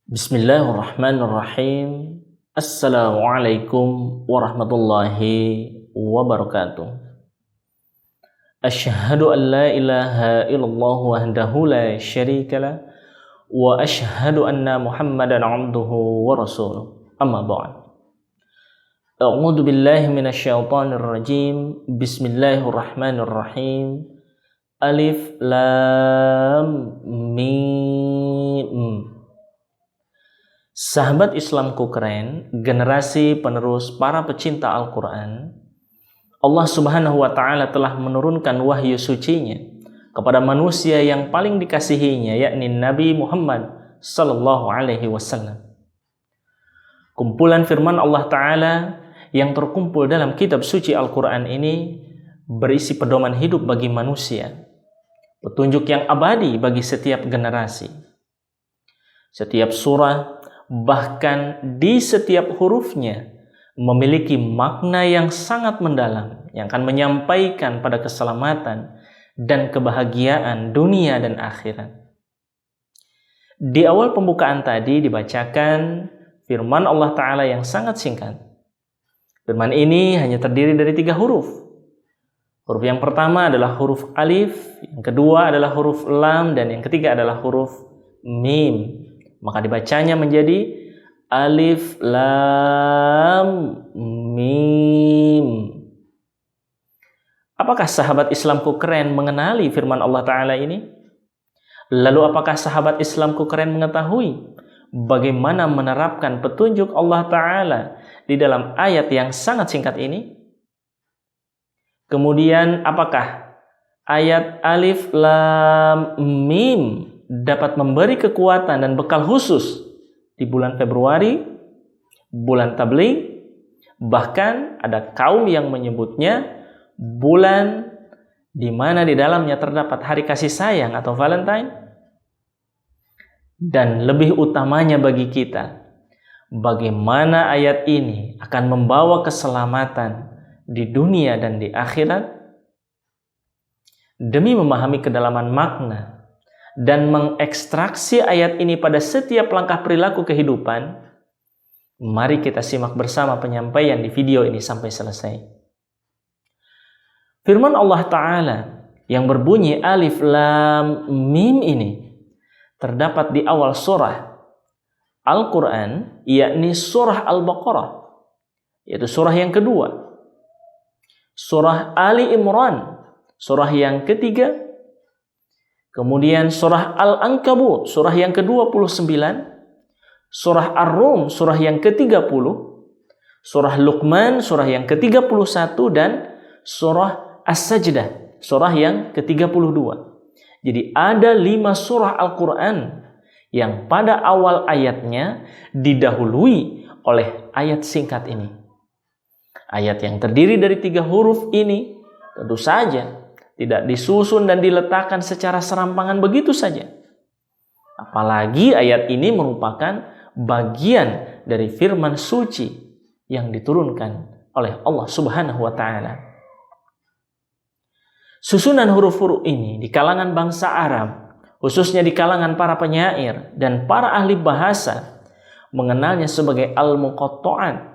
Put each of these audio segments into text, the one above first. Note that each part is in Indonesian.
Bismillahirrahmanirrahim. Assalamualaikum warahmatullahi wabarakatuh. Asyhadu an la ilaha illallah wahdahu la syarikalah wa asyhadu anna Muhammadan abduhu wa rasuluh. Amma ba'd. A'udzu billahi minasyaitonir rajim. Bismillahirrahmanirrahim. Alif lam mim. Sahabat Islamku keren, generasi penerus para pecinta Al-Quran, Allah Subhanahu wa Ta'ala telah menurunkan wahyu sucinya kepada manusia yang paling dikasihinya, yakni Nabi Muhammad sallallahu alaihi wasallam. Kumpulan firman Allah Ta'ala yang terkumpul dalam kitab suci Al-Quran ini berisi pedoman hidup bagi manusia, petunjuk yang abadi bagi setiap generasi. Setiap surah, bahkan di setiap hurufnya memiliki makna yang sangat mendalam yang akan menyampaikan pada keselamatan dan kebahagiaan dunia dan akhirat. Di awal pembukaan tadi dibacakan firman Allah Ta'ala yang sangat singkat. Firman ini hanya terdiri dari 3 huruf. Huruf yang pertama adalah huruf alif, yang kedua adalah huruf lam, dan yang ketiga adalah huruf mim. Maka dibacanya menjadi alif lam mim. Apakah sahabat Islamku keren mengenali firman Allah Ta'ala ini? Lalu apakah sahabat Islamku keren mengetahui bagaimana menerapkan petunjuk Allah Ta'ala di dalam ayat yang sangat singkat ini? Kemudian apakah ayat alif lam mim dapat memberi kekuatan dan bekal khusus di bulan Februari, bulan Tabligh, bahkan ada kaum yang menyebutnya bulan di mana di dalamnya terdapat hari kasih sayang atau Valentine. Dan lebih utamanya bagi kita, bagaimana ayat ini akan membawa keselamatan di dunia dan di akhirat. Demi memahami kedalaman makna dan mengekstraksi ayat ini pada setiap langkah perilaku kehidupan, mari kita simak bersama penyampaian di video ini sampai selesai. Firman Allah Ta'ala yang berbunyi alif lam mim ini terdapat di awal surah Al-Quran, yakni surah Al-Baqarah, yaitu surah yang kedua. Surah Ali Imran, surah yang ketiga. Kemudian surah Al-Ankabut, surah yang ke-29, surah Ar-Rum, surah yang ke-30, surah Luqman, surah yang ke-31, dan surah As-Sajdah, surah yang ke-32. Jadi ada 5 surah Al-Quran yang pada awal ayatnya didahului oleh ayat singkat ini. Ayat yang terdiri dari 3 huruf ini tentu saja tidak disusun dan diletakkan secara serampangan begitu saja. Apalagi ayat ini merupakan bagian dari firman suci yang diturunkan oleh Allah Subhanahu wa Ta'ala. Susunan huruf-huruf ini di kalangan bangsa Arab, khususnya di kalangan para penyair dan para ahli bahasa, mengenalnya sebagai al-muqatta'at,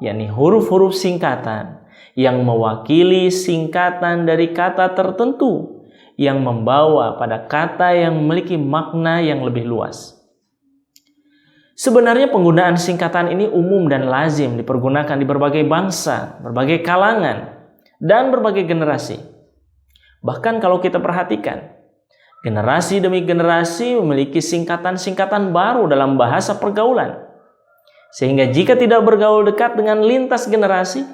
yakni huruf-huruf singkatan yang mewakili singkatan dari kata tertentu yang membawa pada kata yang memiliki makna yang lebih luas. Sebenarnya penggunaan singkatan ini umum dan lazim dipergunakan di berbagai bangsa, berbagai kalangan, dan berbagai generasi. Bahkan kalau kita perhatikan, generasi demi generasi memiliki singkatan-singkatan baru dalam bahasa pergaulan. Sehingga jika tidak bergaul dekat dengan lintas generasi,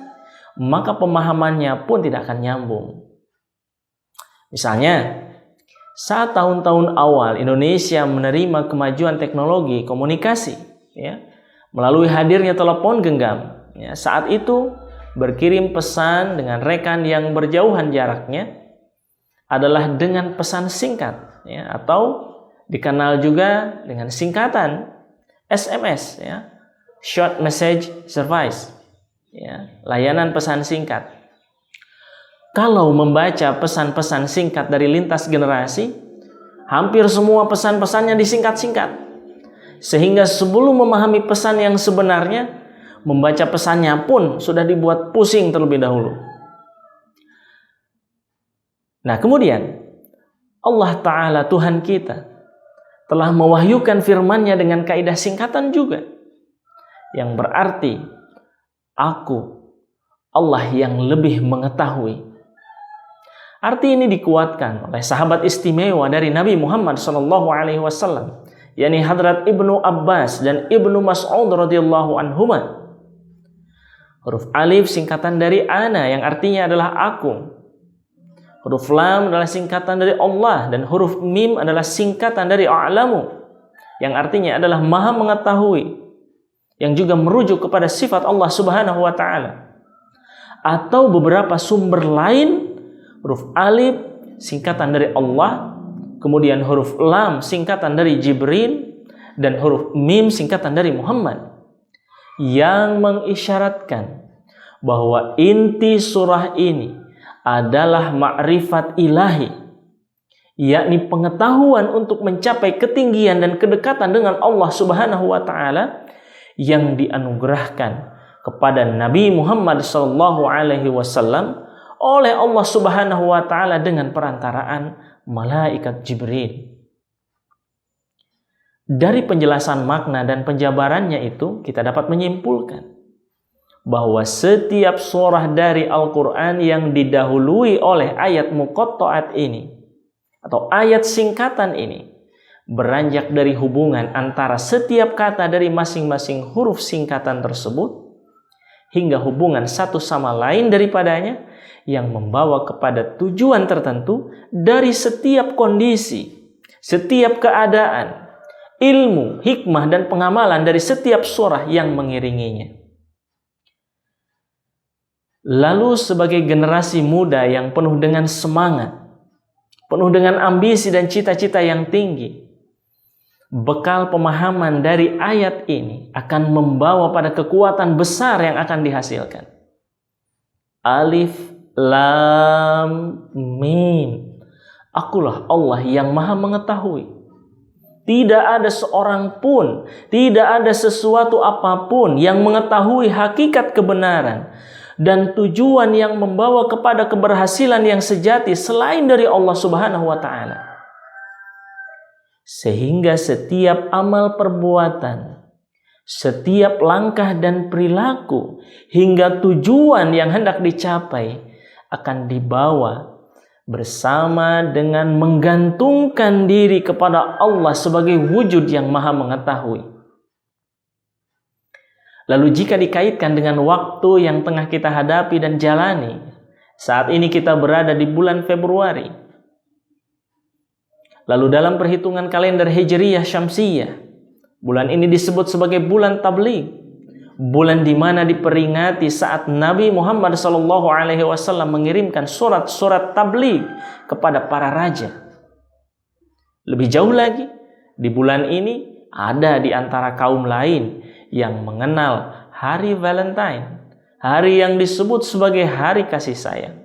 maka pemahamannya pun tidak akan nyambung. Misalnya, saat tahun-tahun awal Indonesia menerima kemajuan teknologi komunikasi, melalui hadirnya telepon genggam, saat itu berkirim pesan dengan rekan yang berjauhan jaraknya adalah dengan pesan singkat, atau dikenal juga dengan singkatan SMS, Short Message Service. Layanan pesan singkat. Kalau membaca pesan-pesan singkat dari lintas generasi, hampir semua pesan-pesannya disingkat-singkat. sehingga sebelum memahami pesan yang sebenarnya, membaca pesannya pun sudah dibuat pusing terlebih dahulu. Nah, kemudian Allah Ta'ala, Tuhan kita, telah mewahyukan firman-Nya dengan kaidah singkatan juga, yang berarti aku, Allah yang lebih mengetahui. Arti ini dikuatkan oleh sahabat istimewa dari Nabi Muhammad SAW, yakni Hadrat Ibnu Abbas dan Ibnu Mas'ud radhiyallahu anhuma. Huruf alif singkatan dari ana yang artinya adalah aku. Huruf lam adalah singkatan dari Allah, dan huruf mim adalah singkatan dari a'lamu yang artinya adalah maha mengetahui, yang juga merujuk kepada sifat Allah Subhanahu wa taala. Atau beberapa sumber lain, huruf alif singkatan dari Allah, kemudian huruf lam singkatan dari Jibril, dan huruf mim singkatan dari Muhammad, yang mengisyaratkan bahwa inti surah ini adalah ma'rifat ilahi, yakni pengetahuan untuk mencapai ketinggian dan kedekatan dengan Allah Subhanahu wa taala yang dianugerahkan kepada Nabi Muhammad SAW oleh Allah Subhanahu wa taala dengan perantaraan malaikat Jibril. Dari penjelasan makna dan penjabarannya itu kita dapat menyimpulkan bahwa setiap surah dari Al-Quran yang didahului oleh ayat muqatta'at ini atau ayat singkatan ini beranjak dari hubungan antara setiap kata dari masing-masing huruf singkatan tersebut hingga hubungan satu sama lain daripadanya yang membawa kepada tujuan tertentu dari setiap kondisi, setiap keadaan, ilmu, hikmah, dan pengamalan dari setiap surah yang mengiringinya. Lalu sebagai generasi muda yang penuh dengan semangat, penuh dengan ambisi dan cita-cita yang tinggi, bekal pemahaman dari ayat ini akan membawa pada kekuatan besar yang akan dihasilkan. Alif, Lam, Mim. Akulah Allah yang maha mengetahui. Tidak ada seorang pun, tidak ada sesuatu apapun yang mengetahui hakikat kebenaran dan tujuan yang membawa kepada keberhasilan yang sejati selain dari Allah Subhanahu wa taala. Sehingga setiap amal perbuatan, setiap langkah dan perilaku hingga tujuan yang hendak dicapai akan dibawa bersama dengan menggantungkan diri kepada Allah sebagai wujud yang maha mengetahui. Lalu jika dikaitkan dengan waktu yang tengah kita hadapi dan jalani, saat ini kita berada di bulan Februari. Lalu dalam perhitungan kalender Hijriyah Syamsiyah, bulan ini disebut sebagai bulan tabligh, bulan di mana diperingati saat Nabi Muhammad SAW mengirimkan surat-surat tabligh kepada para raja. Lebih jauh lagi, di bulan ini ada di antara kaum lain yang mengenal hari Valentine, hari yang disebut sebagai hari kasih sayang.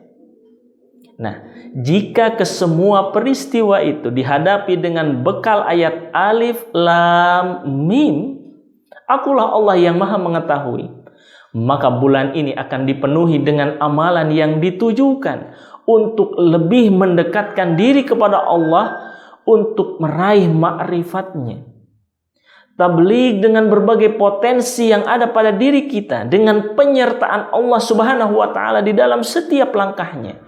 Nah, jika kesemua peristiwa itu dihadapi dengan bekal ayat Alif, Lam, Mim, akulah Allah yang maha mengetahui, maka bulan ini akan dipenuhi dengan amalan yang ditujukan untuk lebih mendekatkan diri kepada Allah untuk meraih ma'rifatnya. Tabligh dengan berbagai potensi yang ada pada diri kita dengan penyertaan Allah Subhanahu wa taala di dalam setiap langkahnya.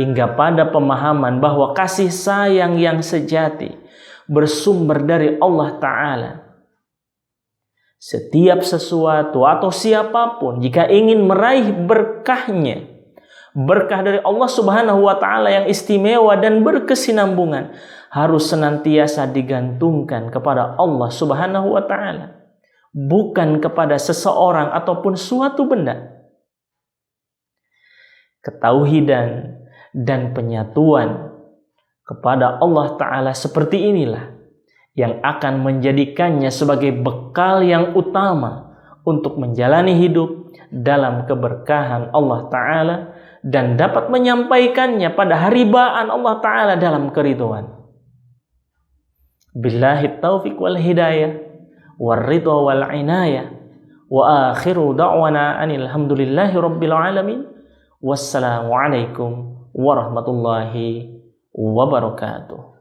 Hingga pada pemahaman bahwa kasih sayang yang sejati bersumber dari Allah Ta'ala. Setiap sesuatu atau siapapun jika ingin meraih berkahnya, berkah dari Allah Subhanahu wa taala yang istimewa dan berkesinambungan, harus senantiasa digantungkan kepada Allah Subhanahu wa taala, bukan kepada seseorang ataupun suatu benda. Ketauhidan dan penyatuan kepada Allah Ta'ala seperti inilah yang akan menjadikannya sebagai bekal yang utama untuk menjalani hidup dalam keberkahan Allah Ta'ala dan dapat menyampaikannya pada haribaan Allah Ta'ala dalam keridhaan. Billahi taufiq wal hidayah, warridha wal inayah. Wa akhiru da'wana anil hamdulillahi rabbil alamin. Wassalamualaikum warahmatullahi wabarakatuh.